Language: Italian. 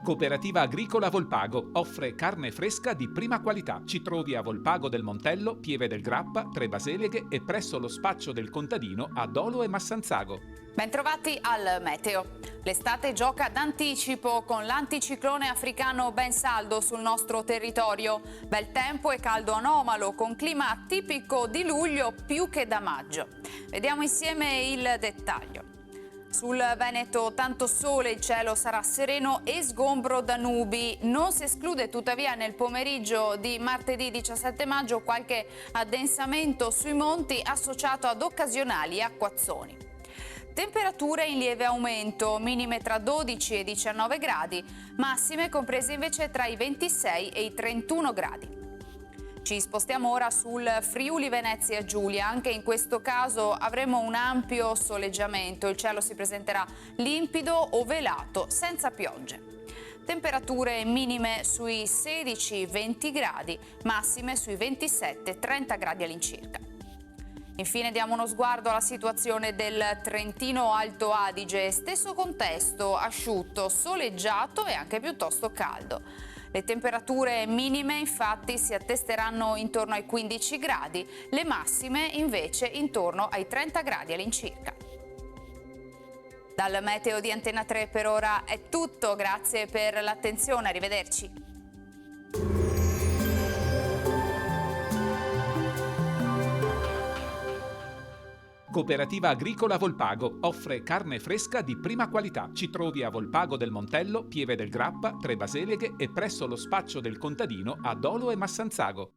Cooperativa Agricola Volpago offre carne fresca di prima qualità. Ci trovi a Volpago del Montello, Pieve del Grappa, Tre Baseleghe e presso lo spaccio del contadino a Dolo e Massanzago. Bentrovati al meteo. L'estate gioca d'anticipo con l'anticiclone africano ben saldo sul nostro territorio. Bel tempo e caldo anomalo con clima tipico di luglio più che da maggio. Vediamo insieme il dettaglio. Sul Veneto tanto sole, il cielo sarà sereno e sgombro da nubi. Non si esclude tuttavia nel pomeriggio di martedì 17 maggio qualche addensamento sui monti associato ad occasionali acquazzoni. Temperature in lieve aumento, minime tra 12 e 19 gradi, massime comprese invece tra i 26 e i 31 gradi. Ci spostiamo ora sul Friuli Venezia Giulia, anche in questo caso avremo un ampio soleggiamento, il cielo si presenterà limpido o velato, senza piogge. Temperature minime sui 16-20 gradi, massime sui 27-30 gradi all'incirca. Infine diamo uno sguardo alla situazione del Trentino Alto Adige, stesso contesto, asciutto, soleggiato e anche piuttosto caldo. Le temperature minime infatti si attesteranno intorno ai 15 gradi, le massime invece intorno ai 30 gradi all'incirca. Dal meteo di Antena 3 per ora è tutto, grazie per l'attenzione, arrivederci. Cooperativa Agricola Volpago offre carne fresca di prima qualità. Ci trovi a Volpago del Montello, Pieve del Grappa, Tre Baseleghe e presso lo spaccio del contadino a Dolo e Massanzago.